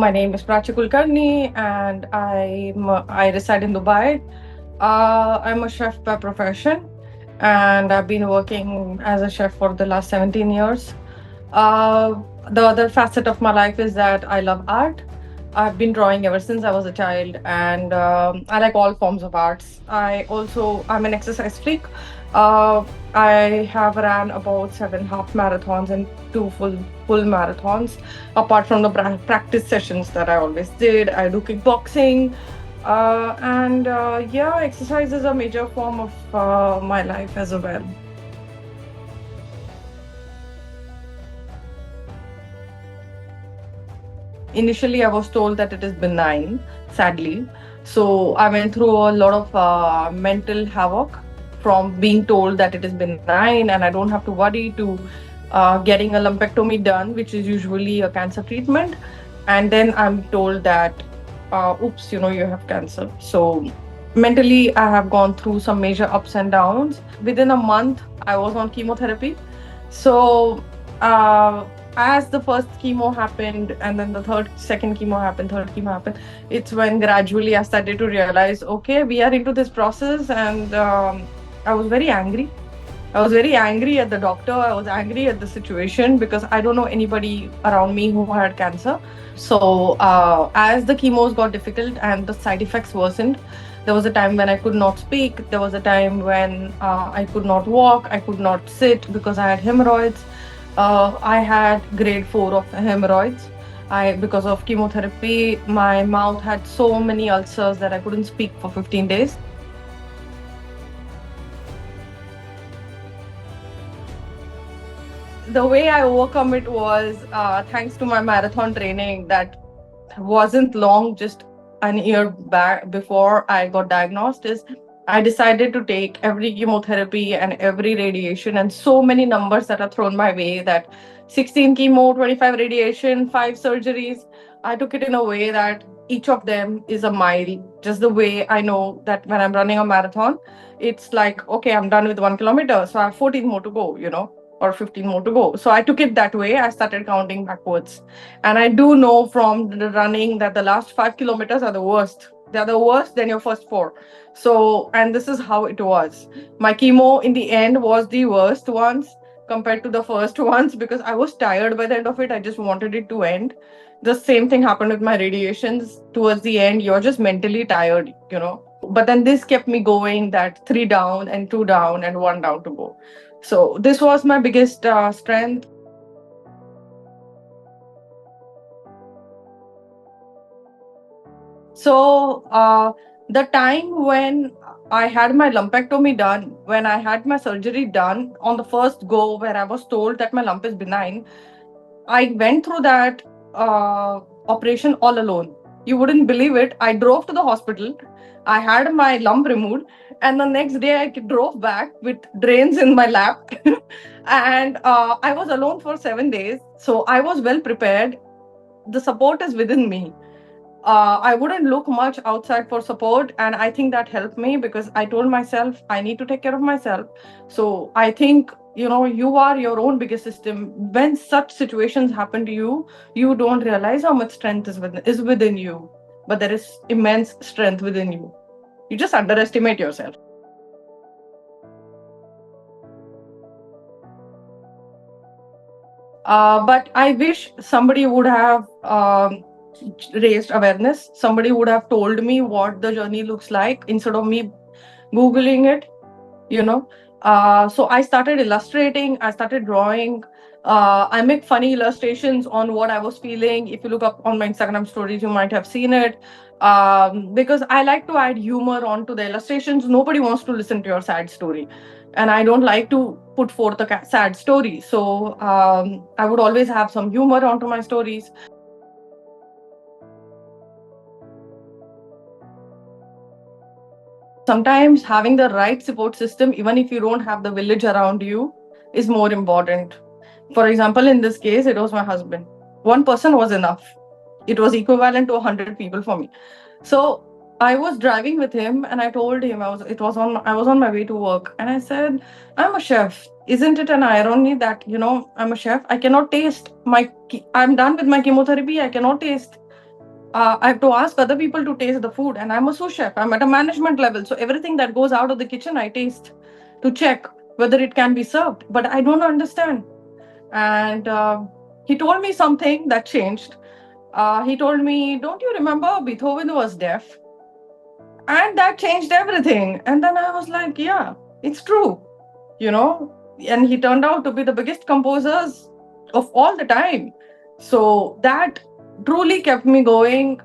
my name is Prachi Kulkarni, and I reside in Dubai. I'm a chef by profession, and I've been working as a chef for the last 17 years. Uh, the other facet of my life is that I love art. I've been drawing ever since I was a child, and I like all forms of arts. I'm an exercise freak. Uh, I have ran about seven half marathons and two full marathons. Apart from the practice sessions that I always did, I do kickboxing, and yeah, exercise is a major form of my life as well. Initially, I was told that it is benign, sadly. So I went through a lot of mental havoc from being told that it is benign and I don't have to worry to getting a lumpectomy done, which is usually a cancer treatment. And then I'm told that, oops, you have cancer. So mentally, I have gone through some major ups and downs. Within a month, I was on chemotherapy. So, as the first chemo happened, and then the second chemo happened, third chemo happened, it's when gradually I started to realize, okay, we are into this process, and I was very angry. I was very angry at the doctor. I was angry at the situation because I don't know anybody around me who had cancer. So, as the chemos got difficult and the side effects worsened, there was a time when I could not speak. There was a time when I could not walk. I could not sit because I had hemorrhoids. I had grade 4 of hemorrhoids. Because of chemotherapy, my mouth had so many ulcers that I couldn't speak for 15 days. The way I overcome it was thanks to my marathon training that wasn't long, just an year back before I got diagnosed. Is I decided to take every chemotherapy and every radiation and so many numbers that are thrown my way, that 16 chemo, 25 radiation, 5 surgeries. I took it in a way that each of them is a mile. Just the way I know that when I'm running a marathon, it's like, okay, I'm done with 1 kilometer. So I have 14 more to go, or 15 more to go. So I took it that way. I started counting backwards. And I do know from the running that the last 5 kilometers are the worst. They're the worst than your first four. So, and this is how it was. My chemo in the end was the worst ones compared to the first ones because I was tired by the end of it. I just wanted it to end. The same thing happened with my radiations. Towards the end, you're just mentally tired. But then this kept me going, that 3 down and 2 down and 1 down to go. So this was my biggest strength. So the time when I had my lumpectomy done, when I had my surgery done on the first go, where I was told that my lump is benign, I went through that operation all alone. You wouldn't believe it. I drove to the hospital. I had my lump removed, and the next day I drove back with drains in my lap, and I was alone for 7 days. So I was well prepared. The support is within me. I wouldn't look much outside for support. And I think that helped me because I told myself I need to take care of myself. So I think, you are your own biggest system. When such situations happen to you, you don't realize how much strength is within you. But there is immense strength within you. You just underestimate yourself. But I wish somebody would have raised awareness. Somebody would have told me what the journey looks like instead of me Googling it, you know. So I started illustrating, I started drawing. I make funny illustrations on what I was feeling. If you look up on my Instagram stories, you might have seen it. Because I like to add humor onto the illustrations. Nobody wants to listen to your sad story. And I don't like to put forth a sad story. So I would always have some humor onto my stories. Sometimes having the right support system, even if you don't have the village around you, is more important. For example, in this case, it was my husband. One person was enough. It was equivalent to 100 people for me. So I was driving with him and I told him I was on my way to work and I said, I'm a chef. Isn't it an irony that, I'm a chef? I cannot taste I'm done with my chemotherapy. I cannot taste I have to ask other people to taste the food, and I'm a sous chef. I'm at a management level, so everything that goes out of the kitchen, I taste to check whether it can be served. But I don't understand. And he told me something that changed. He told me, "Don't you remember Beethoven was deaf?" And that changed everything. And then I was like, "Yeah, it's true, you know." And he turned out to be the biggest composers of all the time. So that truly kept me going.